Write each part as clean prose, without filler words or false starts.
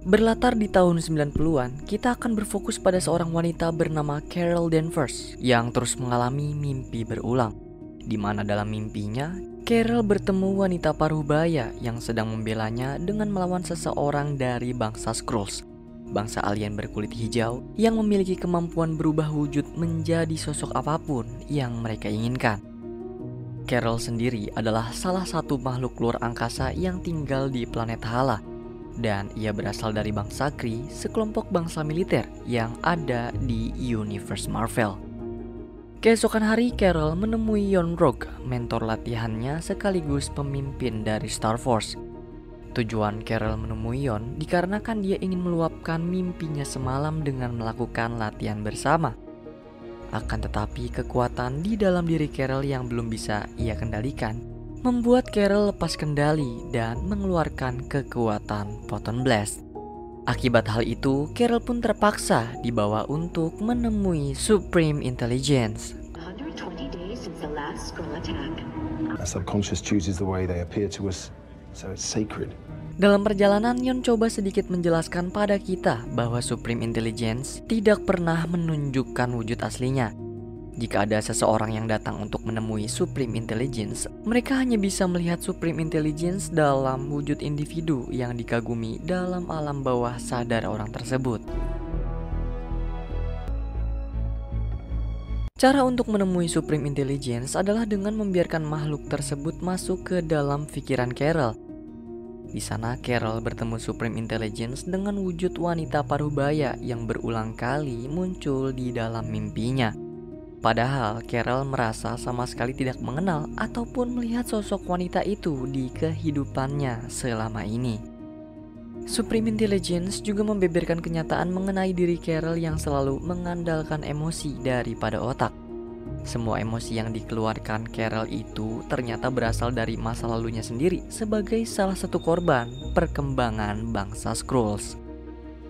Berlatar di tahun 90-an, kita akan berfokus pada seorang wanita bernama Carol Danvers yang terus mengalami mimpi berulang. Di mana dalam mimpinya, Carol bertemu wanita paruhbaya yang sedang membelanya dengan melawan seseorang dari bangsa Skrulls, bangsa alien berkulit hijau yang memiliki kemampuan berubah wujud menjadi sosok apapun yang mereka inginkan. Carol sendiri adalah salah satu makhluk luar angkasa yang tinggal di planet Hala. Dan ia berasal dari bangsa Kree, sekelompok bangsa militer yang ada di universe Marvel. Keesokan hari, Carol menemui Yon-Rogg, mentor latihannya sekaligus pemimpin dari Star Force. Tujuan Carol menemui Yon dikarenakan dia ingin meluapkan mimpinya semalam dengan melakukan latihan bersama. Akan tetapi kekuatan di dalam diri Carol yang belum bisa ia kendalikan membuat Carol lepas kendali dan mengeluarkan kekuatan Photon Blast. Akibat hal itu, Carol pun terpaksa dibawa untuk menemui Supreme Intelligence. 120 days since the last Skrull attack. Our subconscious chooses the way they appear to us, so it's sacred. Dalam perjalanan, Yon coba sedikit menjelaskan pada kita bahwa Supreme Intelligence tidak pernah menunjukkan wujud aslinya. Jika ada seseorang yang datang untuk menemui Supreme Intelligence, mereka hanya bisa melihat Supreme Intelligence dalam wujud individu yang dikagumi dalam alam bawah sadar orang tersebut. Cara untuk menemui Supreme Intelligence adalah dengan membiarkan makhluk tersebut masuk ke dalam pikiran Carol. Di sana Carol bertemu Supreme Intelligence dengan wujud wanita paruhbaya yang berulang kali muncul di dalam mimpinya. Padahal Carol merasa sama sekali tidak mengenal ataupun melihat sosok wanita itu di kehidupannya selama ini. Supreme Intelligence juga membeberkan kenyataan mengenai diri Carol yang selalu mengandalkan emosi daripada otak. Semua emosi yang dikeluarkan Carol itu ternyata berasal dari masa lalunya sendiri sebagai salah satu korban perkembangan bangsa Skrulls.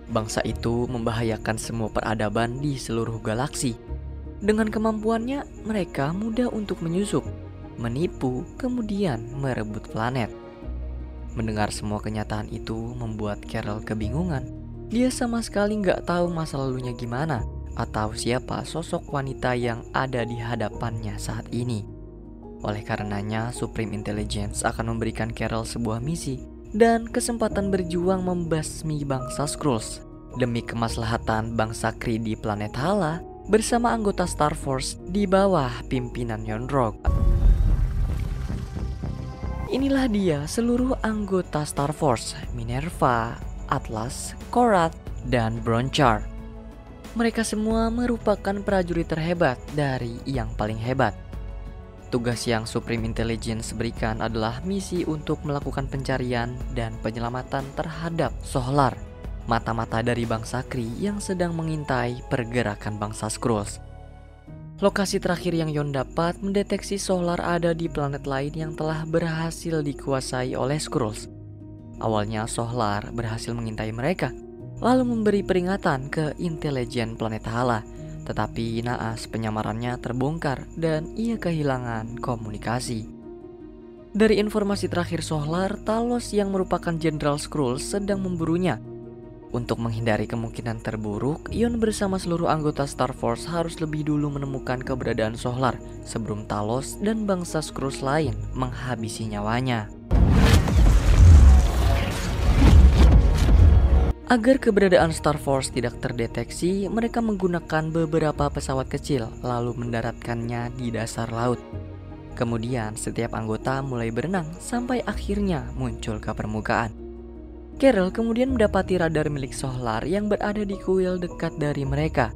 Bangsa itu membahayakan semua peradaban di seluruh galaksi. Dengan kemampuannya, mereka mudah untuk menyusup, menipu, kemudian merebut planet. Mendengar semua kenyataan itu membuat Carol kebingungan. Dia sama sekali nggak tahu masa lalunya gimana, atau siapa sosok wanita yang ada di hadapannya saat ini. Oleh karenanya, Supreme Intelligence akan memberikan Carol sebuah misi dan kesempatan berjuang membasmi bangsa Skrulls demi kemaslahatan bangsa Kree di planet Hala bersama anggota Star Force di bawah pimpinan Yon-Rogg. Inilah dia seluruh anggota Star Force, Minerva, Atlas, Korath, dan Bronchar. Mereka semua merupakan prajurit terhebat dari yang paling hebat. Tugas yang Supreme Intelligence berikan adalah misi untuk melakukan pencarian dan penyelamatan terhadap Sohlar, mata-mata dari bangsa Kree yang sedang mengintai pergerakan bangsa Skrulls. Lokasi terakhir yang Yon dapat mendeteksi Sohlar ada di planet lain yang telah berhasil dikuasai oleh Skrulls. Awalnya Sohlar berhasil mengintai mereka, lalu memberi peringatan ke intelijen planet Hala. Tetapi naas penyamarannya terbongkar dan ia kehilangan komunikasi. Dari informasi terakhir Sohlar, Talos yang merupakan Jenderal Skrulls sedang memburunya. Untuk menghindari kemungkinan terburuk, Yon bersama seluruh anggota Star Force harus lebih dulu menemukan keberadaan Sohlar sebelum Talos dan bangsa Skrulls lain menghabisi nyawanya. Agar keberadaan Star Force tidak terdeteksi, mereka menggunakan beberapa pesawat kecil lalu mendaratkannya di dasar laut. Kemudian setiap anggota mulai berenang sampai akhirnya muncul ke permukaan. Carol kemudian mendapati radar milik Sohlar yang berada di kuil dekat dari mereka.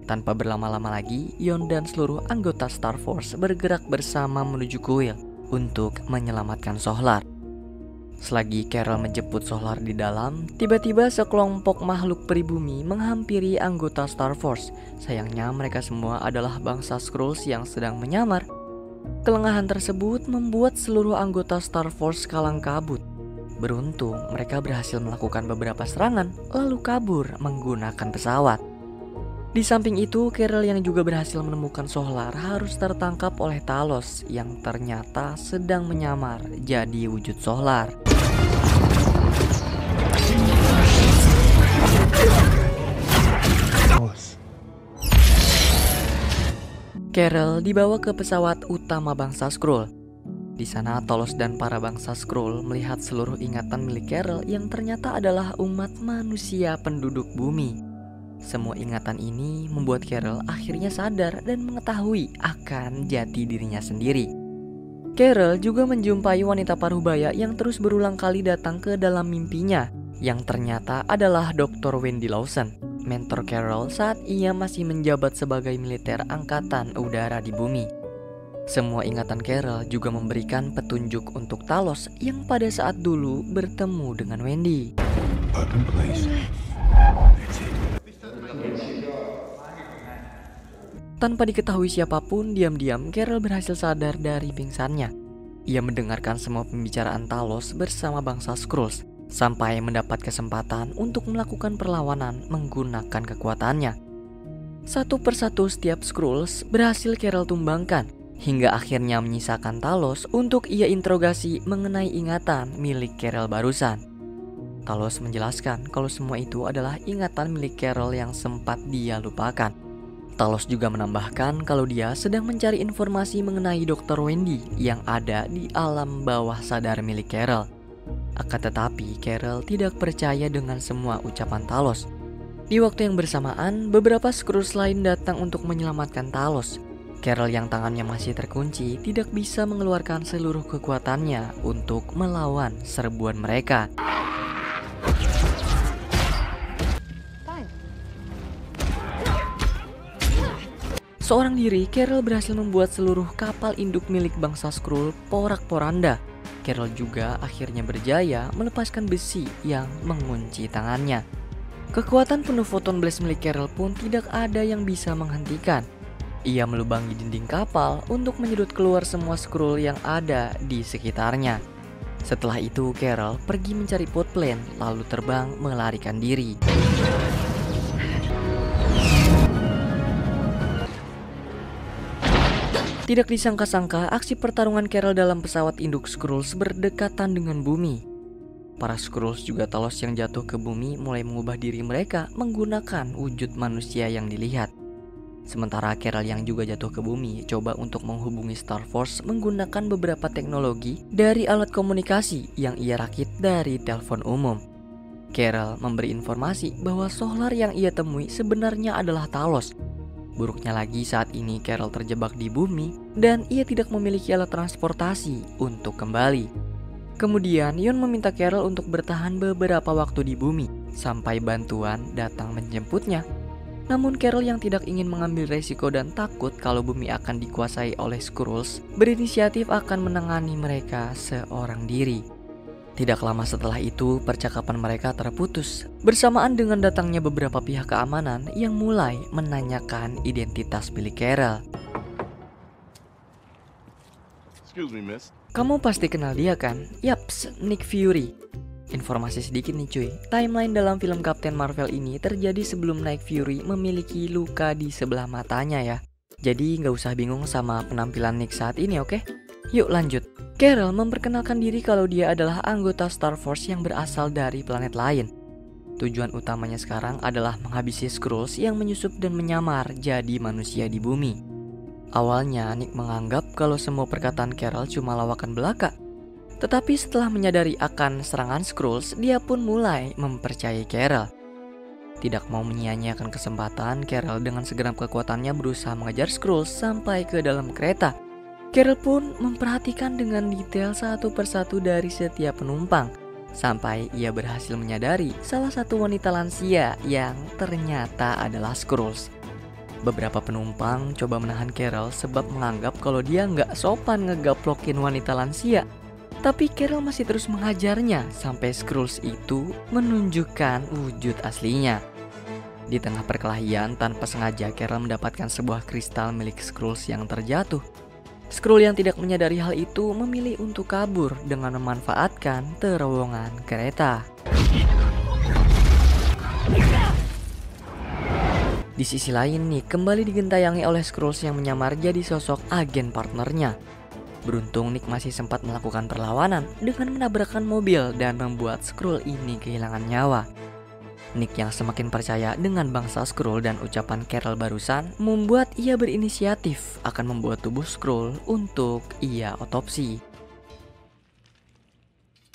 Tanpa berlama-lama lagi, Yon dan seluruh anggota Star Force bergerak bersama menuju kuil untuk menyelamatkan Sohlar. Selagi Carol menjemput Sohlar di dalam, tiba-tiba sekelompok makhluk pribumi menghampiri anggota Star Force. Sayangnya mereka semua adalah bangsa Skrulls yang sedang menyamar. Kelengahan tersebut membuat seluruh anggota Star Force kalang kabut. Beruntung, mereka berhasil melakukan beberapa serangan, lalu kabur menggunakan pesawat. Di samping itu, Carol yang juga berhasil menemukan Sohlar harus tertangkap oleh Talos yang ternyata sedang menyamar jadi wujud Sohlar. Talos. Carol dibawa ke pesawat utama bangsa Skrull. Di sana Talos dan para bangsa Skrull melihat seluruh ingatan milik Carol yang ternyata adalah umat manusia penduduk bumi. Semua ingatan ini membuat Carol akhirnya sadar dan mengetahui akan jati dirinya sendiri. Carol juga menjumpai wanita parubaya yang terus berulang kali datang ke dalam mimpinya, yang ternyata adalah Dr. Wendy Lawson, mentor Carol saat ia masih menjabat sebagai militer angkatan udara di bumi. Semua ingatan Carol juga memberikan petunjuk untuk Talos yang pada saat dulu bertemu dengan Wendy. Open, please. Tanpa diketahui siapapun, diam-diam Carol berhasil sadar dari pingsannya. Ia mendengarkan semua pembicaraan Talos bersama bangsa Skrulls, sampai mendapat kesempatan untuk melakukan perlawanan menggunakan kekuatannya. Satu persatu setiap Skrulls berhasil Carol tumbangkan, hingga akhirnya menyisakan Talos untuk ia interogasi mengenai ingatan milik Carol barusan. Talos menjelaskan kalau semua itu adalah ingatan milik Carol yang sempat dia lupakan. Talos juga menambahkan kalau dia sedang mencari informasi mengenai Dr. Wendy yang ada di alam bawah sadar milik Carol. Akan tetapi Carol tidak percaya dengan semua ucapan Talos. Di waktu yang bersamaan, beberapa Skrulls lain datang untuk menyelamatkan Talos. Carol yang tangannya masih terkunci tidak bisa mengeluarkan seluruh kekuatannya untuk melawan serbuan mereka. Seorang diri, Carol berhasil membuat seluruh kapal induk milik bangsa Skrull porak-poranda. Carol juga akhirnya berjaya melepaskan besi yang mengunci tangannya. Kekuatan penuh photon blast milik Carol pun tidak ada yang bisa menghentikan. Ia melubangi dinding kapal untuk menyedot keluar semua Skrull yang ada di sekitarnya. Setelah itu Carol pergi mencari pot plane lalu terbang melarikan diri. Tidak disangka-sangka aksi pertarungan Carol dalam pesawat induk Skrulls berdekatan dengan bumi. Para Skrulls juga Talos yang jatuh ke bumi mulai mengubah diri mereka menggunakan wujud manusia yang dilihat. Sementara Carol yang juga jatuh ke bumi coba untuk menghubungi Star Force menggunakan beberapa teknologi dari alat komunikasi yang ia rakit dari telepon umum. Carol memberi informasi bahwa Solar yang ia temui sebenarnya adalah Talos. Buruknya lagi saat ini Carol terjebak di bumi dan ia tidak memiliki alat transportasi untuk kembali. Kemudian Yon meminta Carol untuk bertahan beberapa waktu di bumi sampai bantuan datang menjemputnya. Namun Carol yang tidak ingin mengambil resiko dan takut kalau bumi akan dikuasai oleh Skrulls, berinisiatif akan menangani mereka seorang diri. Tidak lama setelah itu, percakapan mereka terputus bersamaan dengan datangnya beberapa pihak keamanan yang mulai menanyakan identitas milik Carol. Excuse me, miss. Kamu pasti kenal dia kan? Yaps, Nick Fury. Informasi sedikit nih cuy, timeline dalam film Captain Marvel ini terjadi sebelum Nick Fury memiliki luka di sebelah matanya ya. Jadi nggak usah bingung sama penampilan Nick saat ini, oke? Yuk lanjut. Carol memperkenalkan diri kalau dia adalah anggota Star Force yang berasal dari planet lain. Tujuan utamanya sekarang adalah menghabisi Skrulls yang menyusup dan menyamar jadi manusia di bumi. Awalnya Nick menganggap kalau semua perkataan Carol cuma lawakan belaka. Tetapi setelah menyadari akan serangan Skrulls, dia pun mulai mempercayai Carol. Tidak mau menyia-nyiakan kesempatan, Carol dengan segenap kekuatannya berusaha mengejar Skrulls sampai ke dalam kereta. Carol pun memperhatikan dengan detail satu persatu dari setiap penumpang, sampai ia berhasil menyadari salah satu wanita lansia yang ternyata adalah Skrulls. Beberapa penumpang coba menahan Carol sebab menganggap kalau dia nggak sopan ngegaplokin wanita lansia. Tapi Carol masih terus menghajarnya sampai Skrulls itu menunjukkan wujud aslinya. Di tengah perkelahian, tanpa sengaja Carol mendapatkan sebuah kristal milik Skrulls yang terjatuh. Skrull yang tidak menyadari hal itu memilih untuk kabur dengan memanfaatkan terowongan kereta. Di sisi lain nih, kembali digentayangi oleh Skrulls yang menyamar jadi sosok agen partnernya. Beruntung Nick masih sempat melakukan perlawanan dengan menabrakkan mobil dan membuat Skrull ini kehilangan nyawa. Nick yang semakin percaya dengan bangsa Skrull dan ucapan Carol barusan membuat ia berinisiatif akan membawa tubuh Skrull untuk ia otopsi.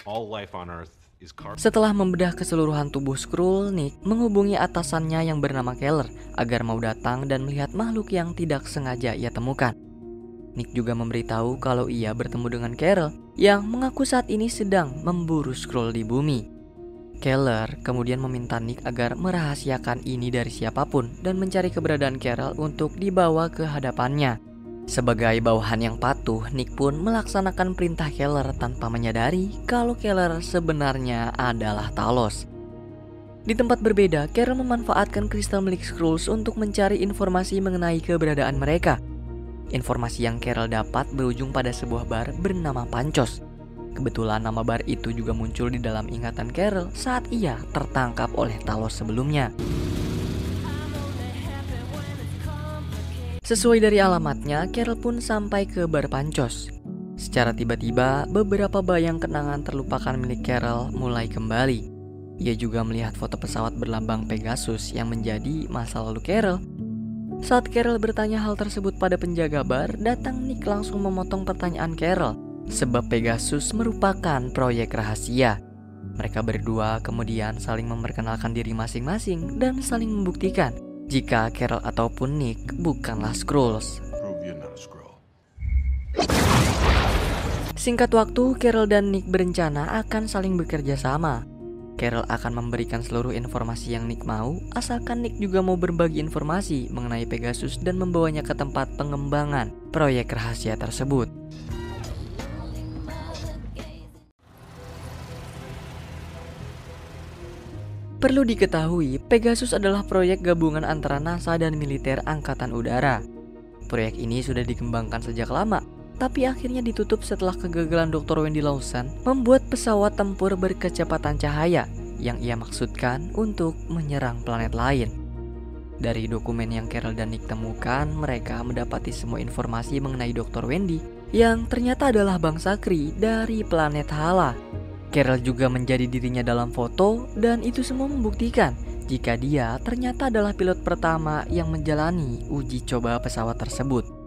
All life on Earth is Setelah membedah keseluruhan tubuh Skrull, Nick menghubungi atasannya yang bernama Keller agar mau datang dan melihat makhluk yang tidak sengaja ia temukan. Nick juga memberitahu kalau ia bertemu dengan Carol yang mengaku saat ini sedang memburu Skrull di bumi. Keller kemudian meminta Nick agar merahasiakan ini dari siapapun dan mencari keberadaan Carol untuk dibawa ke hadapannya. Sebagai bawahan yang patuh, Nick pun melaksanakan perintah Keller tanpa menyadari kalau Keller sebenarnya adalah Talos. Di tempat berbeda, Carol memanfaatkan kristal milik Skrulls untuk mencari informasi mengenai keberadaan mereka. Informasi yang Carol dapat berujung pada sebuah bar bernama Pancos. Kebetulan nama bar itu juga muncul di dalam ingatan Carol saat ia tertangkap oleh Talos sebelumnya. Sesuai dari alamatnya, Carol pun sampai ke bar Pancos. Secara tiba-tiba, beberapa bayang kenangan terlupakan milik Carol mulai kembali. Ia juga melihat foto pesawat berlambang Pegasus yang menjadi masa lalu Carol. Saat Carol bertanya hal tersebut pada penjaga bar, datang Nick langsung memotong pertanyaan Carol, sebab Pegasus merupakan proyek rahasia. Mereka berdua kemudian saling memperkenalkan diri masing-masing dan saling membuktikan jika Carol ataupun Nick bukanlah Skrulls. Prove you're not a Skrull. Singkat waktu, Carol dan Nick berencana akan saling bekerja sama. Carol akan memberikan seluruh informasi yang Nick mau, asalkan Nick juga mau berbagi informasi mengenai Pegasus dan membawanya ke tempat pengembangan proyek rahasia tersebut. Perlu diketahui, Pegasus adalah proyek gabungan antara NASA dan militer Angkatan Udara. Proyek ini sudah dikembangkan sejak lama, tapi akhirnya ditutup setelah kegagalan Dr. Wendy Lawson membuat pesawat tempur berkecepatan cahaya yang ia maksudkan untuk menyerang planet lain. Dari dokumen yang Carol dan Nick temukan, mereka mendapati semua informasi mengenai Dr. Wendy yang ternyata adalah bangsa Kree dari planet Hala. Carol juga menjadi dirinya dalam foto dan itu semua membuktikan jika dia ternyata adalah pilot pertama yang menjalani uji coba pesawat tersebut.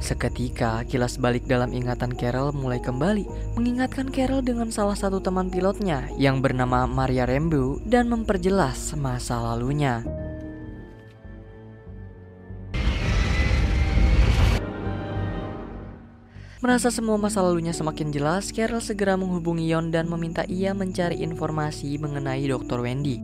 Seketika, kilas balik dalam ingatan Carol mulai kembali, mengingatkan Carol dengan salah satu teman pilotnya yang bernama Maria Rambeau dan memperjelas masa lalunya. Merasa semua masa lalunya semakin jelas, Carol segera menghubungi Yon dan meminta ia mencari informasi mengenai Dr. Wendy.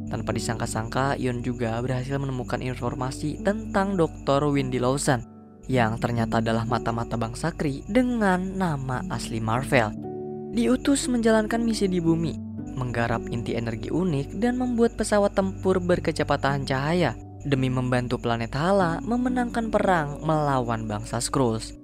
Tanpa disangka-sangka, Yon juga berhasil menemukan informasi tentang Dr. Wendy Lawson yang ternyata adalah mata-mata bangsa Kree dengan nama asli Marvel. Diutus menjalankan misi di bumi, menggarap inti energi unik dan membuat pesawat tempur berkecepatan cahaya demi membantu planet Hala memenangkan perang melawan bangsa Skrulls.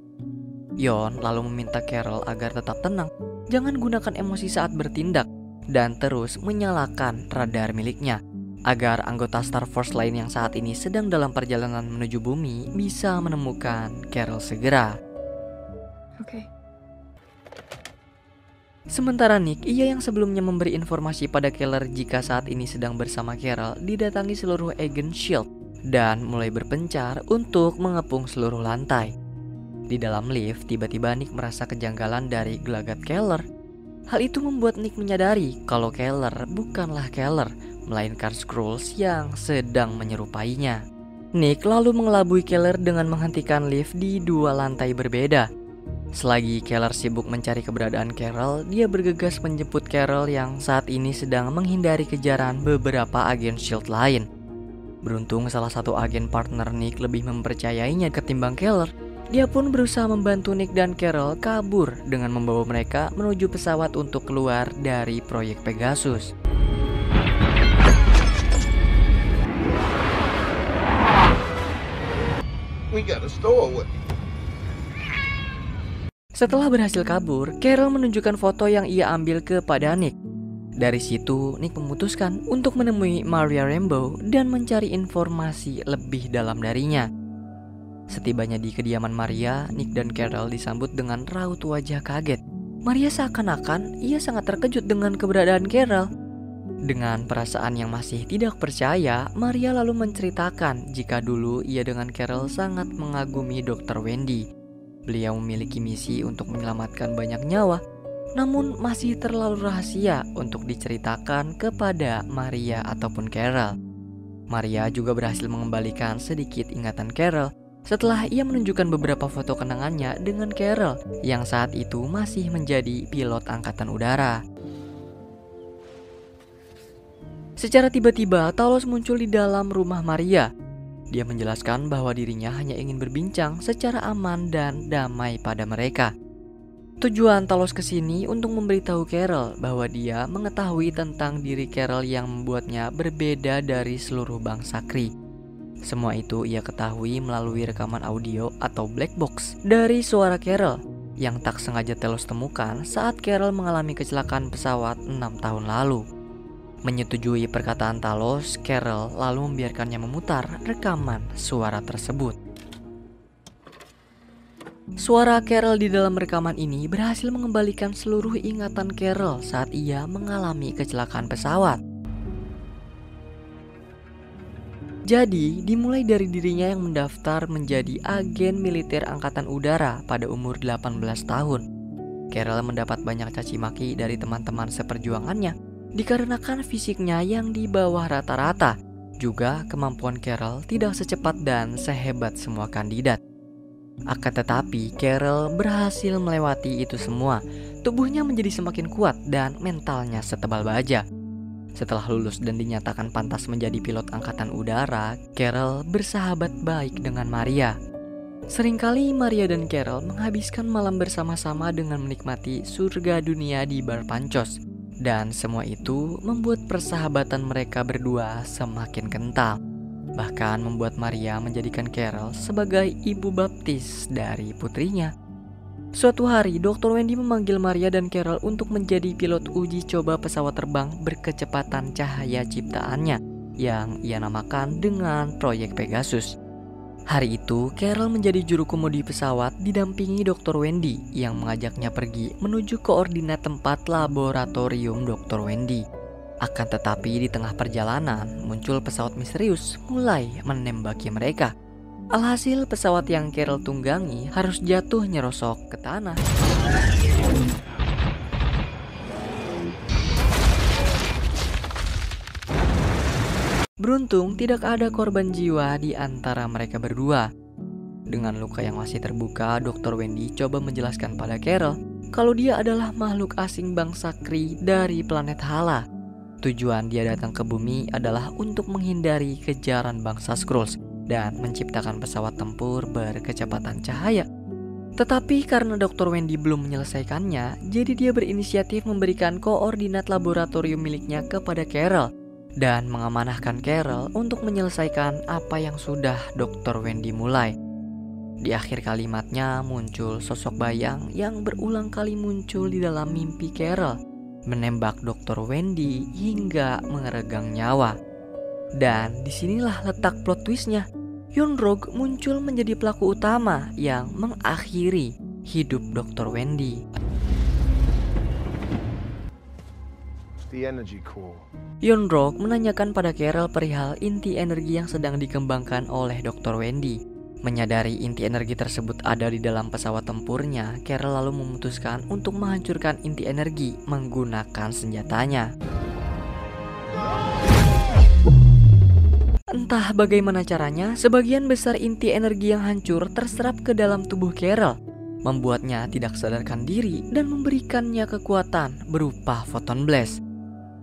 Yon lalu meminta Carol agar tetap tenang, jangan gunakan emosi saat bertindak, dan terus menyalakan radar miliknya agar anggota Star Force lain yang saat ini sedang dalam perjalanan menuju bumi bisa menemukan Carol segera. Oke. Sementara Nick, ia yang sebelumnya memberi informasi pada Keller jika saat ini sedang bersama Carol, didatangi seluruh agen S.H.I.E.L.D. dan mulai berpencar untuk mengepung seluruh lantai. Di dalam lift, tiba-tiba Nick merasa kejanggalan dari gelagat Keller. Hal itu membuat Nick menyadari kalau Keller bukanlah Keller, melainkan Skrulls yang sedang menyerupainya. Nick lalu mengelabui Keller dengan menghentikan lift di dua lantai berbeda. Selagi Keller sibuk mencari keberadaan Carol, dia bergegas menjemput Carol yang saat ini sedang menghindari kejaran beberapa agen S.H.I.E.L.D. lain. Beruntung salah satu agen partner Nick lebih mempercayainya ketimbang Keller. Dia pun berusaha membantu Nick dan Carol kabur dengan membawa mereka menuju pesawat untuk keluar dari proyek Pegasus. We got a stowaway. Setelah berhasil kabur, Carol menunjukkan foto yang ia ambil kepada Nick. Dari situ, Nick memutuskan untuk menemui Maria Rambeau dan mencari informasi lebih dalam darinya. Setibanya di kediaman Maria, Nick dan Carol disambut dengan raut wajah kaget. Maria seakan-akan ia sangat terkejut dengan keberadaan Carol. Dengan perasaan yang masih tidak percaya, Maria lalu menceritakan jika dulu ia dengan Carol sangat mengagumi Dr. Wendy. Beliau memiliki misi untuk menyelamatkan banyak nyawa, namun masih terlalu rahasia untuk diceritakan kepada Maria ataupun Carol. Maria juga berhasil mengembalikan sedikit ingatan Carol setelah ia menunjukkan beberapa foto kenangannya dengan Carol yang saat itu masih menjadi pilot angkatan udara. Secara tiba-tiba, Talos muncul di dalam rumah Maria. Dia menjelaskan bahwa dirinya hanya ingin berbincang secara aman dan damai pada mereka. Tujuan Talos kesini untuk memberitahu Carol bahwa dia mengetahui tentang diri Carol yang membuatnya berbeda dari seluruh bangsa Kree. Semua itu ia ketahui melalui rekaman audio atau black box dari suara Carol yang tak sengaja Talos temukan saat Carol mengalami kecelakaan pesawat 6 tahun lalu. Menyetujui perkataan Talos, Carol lalu membiarkannya memutar rekaman suara tersebut. Suara Carol di dalam rekaman ini berhasil mengembalikan seluruh ingatan Carol saat ia mengalami kecelakaan pesawat. Jadi, dimulai dari dirinya yang mendaftar menjadi agen militer angkatan udara pada umur 18 tahun. Carol mendapat banyak caci maki dari teman-teman seperjuangannya dikarenakan fisiknya yang di bawah rata-rata. Juga kemampuan Carol tidak secepat dan sehebat semua kandidat. Akan tetapi Carol berhasil melewati itu semua. Tubuhnya menjadi semakin kuat dan mentalnya setebal baja. Setelah lulus dan dinyatakan pantas menjadi pilot angkatan udara, Carol bersahabat baik dengan Maria. Seringkali Maria dan Carol menghabiskan malam bersama-sama dengan menikmati surga dunia di bar pancos. Dan semua itu membuat persahabatan mereka berdua semakin kental. Bahkan membuat Maria menjadikan Carol sebagai ibu baptis dari putrinya. Suatu hari, Dr. Wendy memanggil Maria dan Carol untuk menjadi pilot uji coba pesawat terbang berkecepatan cahaya ciptaannya yang ia namakan dengan Proyek Pegasus. Hari itu, Carol menjadi juru kemudi pesawat didampingi Dr. Wendy yang mengajaknya pergi menuju koordinat tempat laboratorium Dr. Wendy. Akan tetapi di tengah perjalanan muncul pesawat misterius mulai menembaki mereka. Alhasil pesawat yang Carol tunggangi harus jatuh nyerosok ke tanah. Beruntung tidak ada korban jiwa di antara mereka berdua. Dengan luka yang masih terbuka, Dr. Wendy coba menjelaskan pada Carol kalau dia adalah makhluk asing bangsa Kree dari planet Hala. Tujuan dia datang ke bumi adalah untuk menghindari kejaran bangsa Skrulls dan menciptakan pesawat tempur berkecepatan cahaya. Tetapi karena Dr. Wendy belum menyelesaikannya, jadi dia berinisiatif memberikan koordinat laboratorium miliknya kepada Carol dan mengamanahkan Carol untuk menyelesaikan apa yang sudah Dr. Wendy mulai. Di akhir kalimatnya muncul sosok bayang yang berulang kali muncul di dalam mimpi Carol, menembak Dr. Wendy hingga mengeregang nyawa. Dan disinilah letak plot twistnya. Yon-Rogg muncul menjadi pelaku utama yang mengakhiri hidup Dr. Wendy. The energy core. Yon-Rogg menanyakan pada Carol perihal inti energi yang sedang dikembangkan oleh Dr. Wendy. Menyadari inti energi tersebut ada di dalam pesawat tempurnya, Carol lalu memutuskan untuk menghancurkan inti energi menggunakan senjatanya. Entah bagaimana caranya, sebagian besar inti energi yang hancur terserap ke dalam tubuh Carol, membuatnya tidak sadarkan diri dan memberikannya kekuatan berupa photon blast.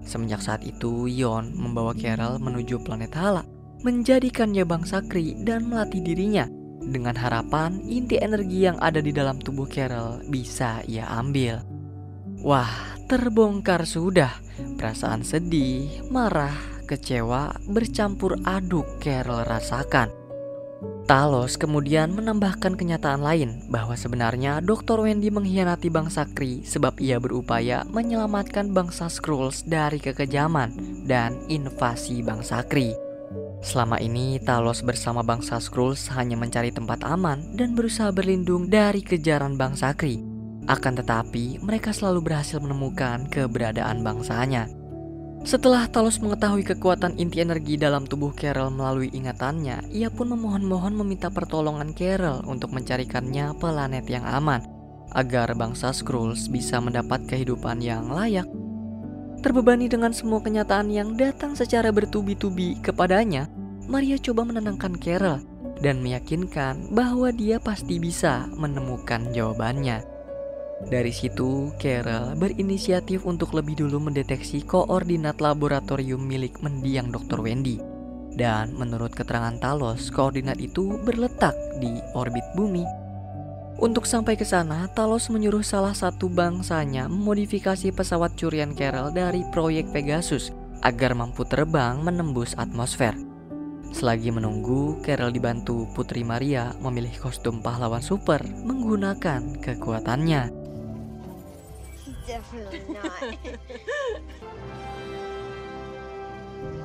Semenjak saat itu, Yon membawa Carol menuju planet Hala, menjadikannya bangsa Kree dan melatih dirinya dengan harapan inti energi yang ada di dalam tubuh Carol bisa ia ambil. Wah, terbongkar sudah. Perasaan sedih, marah, kecewa bercampur aduk Carol rasakan. Talos kemudian menambahkan kenyataan lain bahwa sebenarnya Dr. Wendy mengkhianati bangsa Kree sebab ia berupaya menyelamatkan bangsa Skrulls dari kekejaman dan invasi bangsa Kree. Selama ini Talos bersama bangsa Skrulls hanya mencari tempat aman dan berusaha berlindung dari kejaran bangsa Kree. Akan tetapi mereka selalu berhasil menemukan keberadaan bangsanya. Setelah Talos mengetahui kekuatan inti energi dalam tubuh Carol melalui ingatannya, ia pun memohon-mohon meminta pertolongan Carol untuk mencarikannya planet yang aman, agar bangsa Skrulls bisa mendapat kehidupan yang layak. Terbebani dengan semua kenyataan yang datang secara bertubi-tubi kepadanya, Maria coba menenangkan Carol dan meyakinkan bahwa dia pasti bisa menemukan jawabannya. Dari situ, Carol berinisiatif untuk lebih dulu mendeteksi koordinat laboratorium milik mendiang Dr. Wendy. Dan menurut keterangan Talos, koordinat itu berletak di orbit bumi. Untuk sampai ke sana, Talos menyuruh salah satu bangsanya memodifikasi pesawat curian Carol dari proyek Pegasus agar mampu terbang menembus atmosfer. Selagi menunggu, Carol dibantu Putri Maria memilih kostum pahlawan super menggunakan kekuatannya.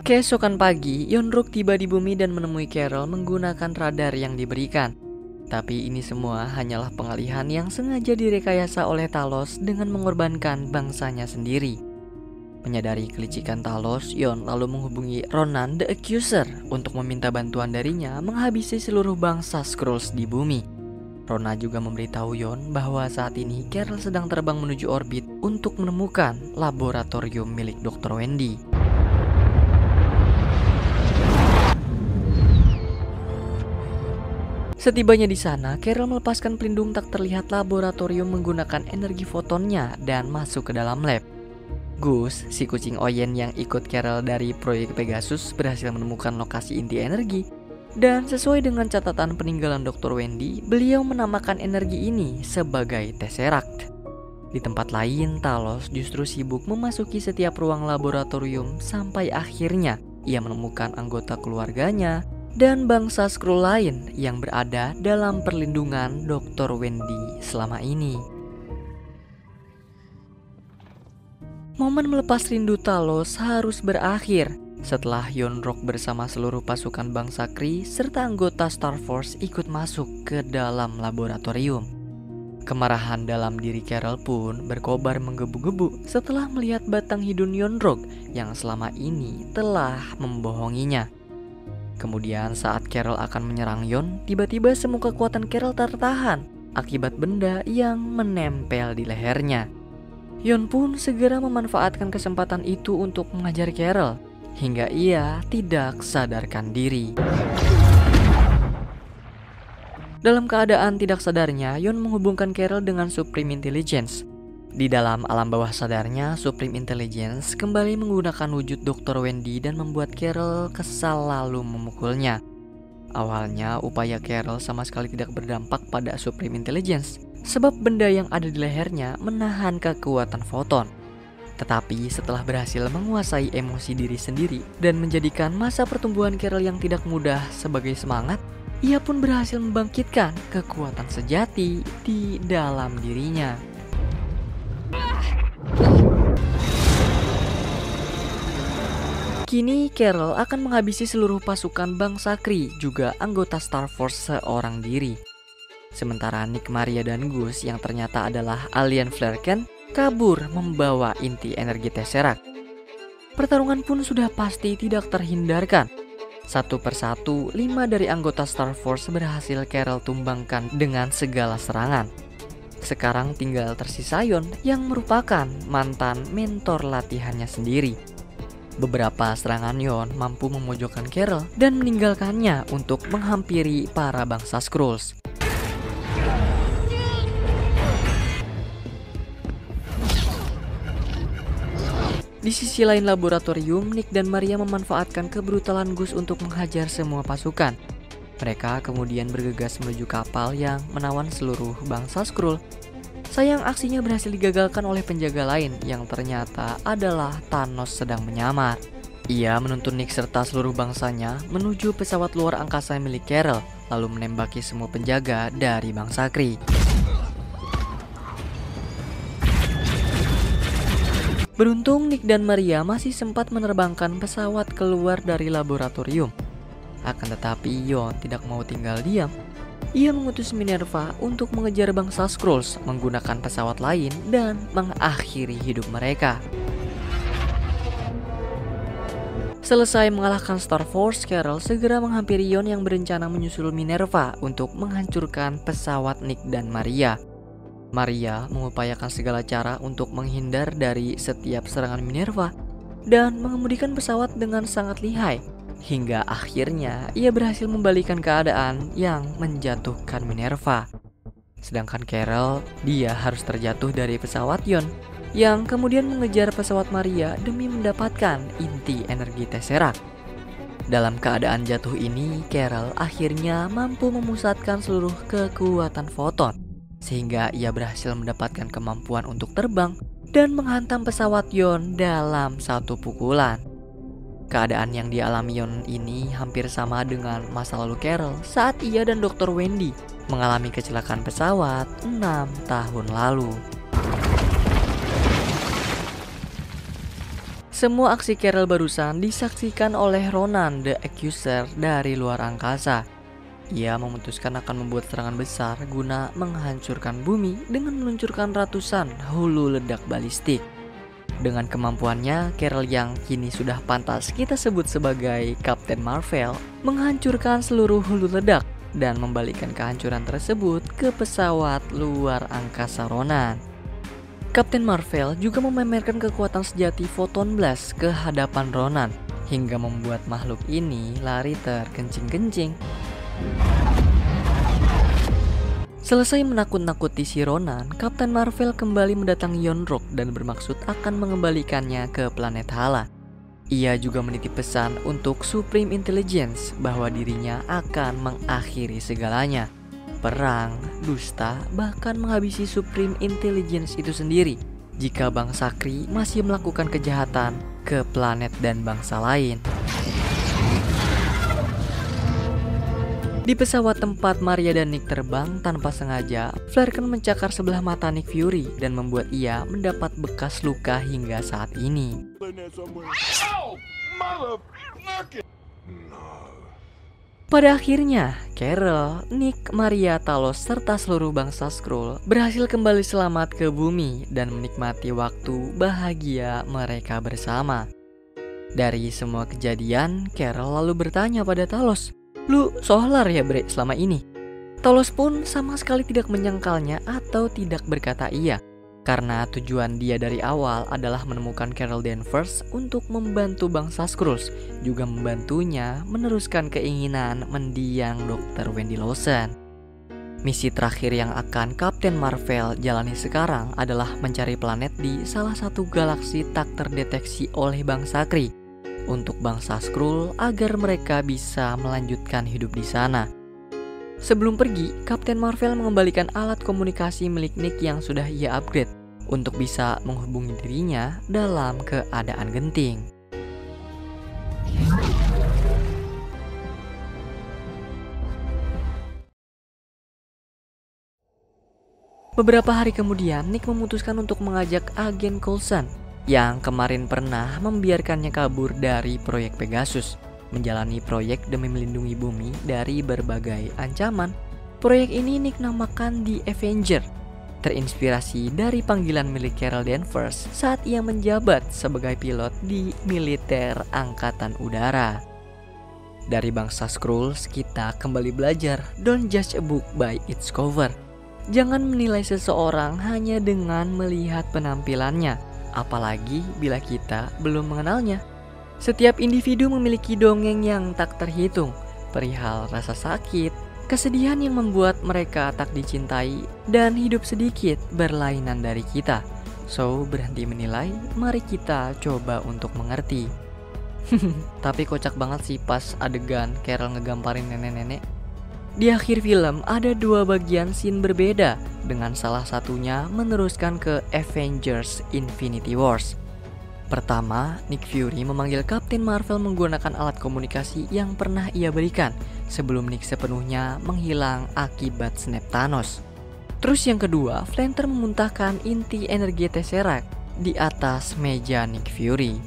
Keesokan pagi, Yonruk tiba di bumi dan menemui Carol menggunakan radar yang diberikan. Tapi ini semua hanyalah pengalihan yang sengaja direkayasa oleh Talos dengan mengorbankan bangsanya sendiri. Menyadari kelicikan Talos, Yon lalu menghubungi Ronan the Accuser untuk meminta bantuan darinya menghabisi seluruh bangsa Skrulls di bumi. Rona juga memberitahu Yon bahwa saat ini Carol sedang terbang menuju orbit untuk menemukan laboratorium milik Dr. Wendy. Setibanya di sana, Carol melepaskan pelindung tak terlihat laboratorium menggunakan energi fotonnya dan masuk ke dalam lab. Gus, si kucing Oyen yang ikut Carol dari proyek Pegasus, berhasil menemukan lokasi inti energi. Dan sesuai dengan catatan peninggalan Dr. Wendy, beliau menamakan energi ini sebagai Tesseract. Di tempat lain, Talos justru sibuk memasuki setiap ruang laboratorium sampai akhirnya ia menemukan anggota keluarganya dan bangsa Skrull lain yang berada dalam perlindungan Dr. Wendy selama ini. Momen melepas rindu Talos harus berakhir setelah Yonrok bersama seluruh pasukan bangsa Kree serta anggota Star Force ikut masuk ke dalam laboratorium. Kemarahan dalam diri Carol pun berkobar menggebu-gebu setelah melihat batang hidung Yonrok yang selama ini telah membohonginya. Kemudian saat Carol akan menyerang Yon, tiba-tiba semua kekuatan Carol tertahan akibat benda yang menempel di lehernya. Yon pun segera memanfaatkan kesempatan itu untuk mengajar Carol hingga ia tidak sadarkan diri. Dalam keadaan tidak sadarnya, Yon menghubungkan Carol dengan Supreme Intelligence. Di dalam alam bawah sadarnya, Supreme Intelligence kembali menggunakan wujud Dr. Wendy dan membuat Carol kesal lalu memukulnya. Awalnya, upaya Carol sama sekali tidak berdampak pada Supreme Intelligence, sebab benda yang ada di lehernya menahan kekuatan foton. Tetapi setelah berhasil menguasai emosi diri sendiri dan menjadikan masa pertumbuhan Carol yang tidak mudah sebagai semangat, ia pun berhasil membangkitkan kekuatan sejati di dalam dirinya. Kini Carol akan menghabisi seluruh pasukan bangsa Kree, juga anggota Star Force seorang diri. Sementara Nick, Maria, dan Gus yang ternyata adalah alien Flerken kabur membawa inti energi Tesseract. Pertarungan pun sudah pasti tidak terhindarkan. Satu persatu, 5 dari anggota Star Force berhasil Carol tumbangkan dengan segala serangan. Sekarang tinggal tersisa Yon yang merupakan mantan mentor latihannya sendiri. Beberapa serangan Yon mampu memojokkan Carol dan meninggalkannya untuk menghampiri para bangsa Skrulls. Di sisi lain laboratorium, Nick dan Maria memanfaatkan kebrutalan Gus untuk menghajar semua pasukan. Mereka kemudian bergegas menuju kapal yang menawan seluruh bangsa Skrull. Sayang aksinya berhasil digagalkan oleh penjaga lain yang ternyata adalah Thanos sedang menyamar. Ia menuntun Nick serta seluruh bangsanya menuju pesawat luar angkasa milik Carol, lalu menembaki semua penjaga dari bangsa Kree. Beruntung Nick dan Maria masih sempat menerbangkan pesawat keluar dari laboratorium. Akan tetapi Yon tidak mau tinggal diam. Ia mengutus Minerva untuk mengejar bangsa Skrulls menggunakan pesawat lain dan mengakhiri hidup mereka. Selesai mengalahkan Star Force, Carol segera menghampiri Yon yang berencana menyusul Minerva untuk menghancurkan pesawat Nick dan Maria. Maria mengupayakan segala cara untuk menghindar dari setiap serangan Minerva dan mengemudikan pesawat dengan sangat lihai. Hingga akhirnya ia berhasil membalikan keadaan yang menjatuhkan Minerva. Sedangkan Carol, dia harus terjatuh dari pesawat Yon yang kemudian mengejar pesawat Maria demi mendapatkan inti energi Tesseract. Dalam keadaan jatuh ini, Carol akhirnya mampu memusatkan seluruh kekuatan foton sehingga ia berhasil mendapatkan kemampuan untuk terbang dan menghantam pesawat Yon dalam satu pukulan. Keadaan yang dialami Yon ini hampir sama dengan masa lalu Carol saat ia dan Dr. Wendy mengalami kecelakaan pesawat 6 tahun lalu. Semua aksi Carol barusan disaksikan oleh Ronan the Accuser dari luar angkasa. Ia memutuskan akan membuat serangan besar guna menghancurkan bumi dengan meluncurkan ratusan hulu ledak balistik. Dengan kemampuannya, Carol yang kini sudah pantas kita sebut sebagai Captain Marvel menghancurkan seluruh hulu ledak dan membalikkan kehancuran tersebut ke pesawat luar angkasa Ronan. Captain Marvel juga memamerkan kekuatan sejati Photon Blast ke hadapan Ronan hingga membuat makhluk ini lari terkencing-kencing. Selesai menakut-nakuti si Ronan, Captain Marvel kembali mendatangi Yon-Rogg dan bermaksud akan mengembalikannya ke planet Hala. Ia juga menitip pesan untuk Supreme Intelligence bahwa dirinya akan mengakhiri segalanya. Perang, dusta, bahkan menghabisi Supreme Intelligence itu sendiri jika bangsa Kree masih melakukan kejahatan ke planet dan bangsa lain. Di pesawat tempat Maria dan Nick terbang tanpa sengaja, Flerken mencakar sebelah mata Nick Fury dan membuat ia mendapat bekas luka hingga saat ini. Pada akhirnya, Carol, Nick, Maria, Talos, serta seluruh bangsa Skrull berhasil kembali selamat ke bumi dan menikmati waktu bahagia mereka bersama. Dari semua kejadian, Carol lalu bertanya pada Talos, "Lu solar ya bre selama ini?" Talos pun sama sekali tidak menyangkalnya atau tidak berkata iya, karena tujuan dia dari awal adalah menemukan Carol Danvers untuk membantu bangsa Skrulls, juga membantunya meneruskan keinginan mendiang Dr. Wendy Lawson. Misi terakhir yang akan Captain Marvel jalani sekarang adalah mencari planet di salah satu galaksi tak terdeteksi oleh bangsa Kree untuk bangsa Skrull agar mereka bisa melanjutkan hidup di sana. Sebelum pergi, Captain Marvel mengembalikan alat komunikasi milik Nick yang sudah ia upgrade untuk bisa menghubungi dirinya dalam keadaan genting. Beberapa hari kemudian, Nick memutuskan untuk mengajak agen Coulson yang kemarin pernah membiarkannya kabur dari proyek Pegasus, menjalani proyek demi melindungi bumi dari berbagai ancaman. Proyek ini Nick namakan The Avenger, terinspirasi dari panggilan milik Carol Danvers saat ia menjabat sebagai pilot di militer angkatan udara. Dari bangsa Skrulls, kita kembali belajar, don't judge a book by its cover. Jangan menilai seseorang hanya dengan melihat penampilannya, apalagi bila kita belum mengenalnya. Setiap individu memiliki dongeng yang tak terhitung, perihal rasa sakit, kesedihan yang membuat mereka tak dicintai, dan hidup sedikit berlainan dari kita. So, berhenti menilai, mari kita coba untuk mengerti. Tapi kocak banget sih pas adegan Carol ngegamparin nenek-nenek. Di akhir film ada dua bagian scene berbeda, dengan salah satunya meneruskan ke Avengers Infinity Wars. Pertama, Nick Fury memanggil Captain Marvel menggunakan alat komunikasi yang pernah ia berikan sebelum Nick sepenuhnya menghilang akibat snap Thanos. Terus yang kedua, Flanter memuntahkan inti energi Tesseract di atas meja Nick Fury.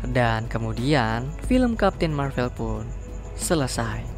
Dan kemudian, film Captain Marvel pun selesai.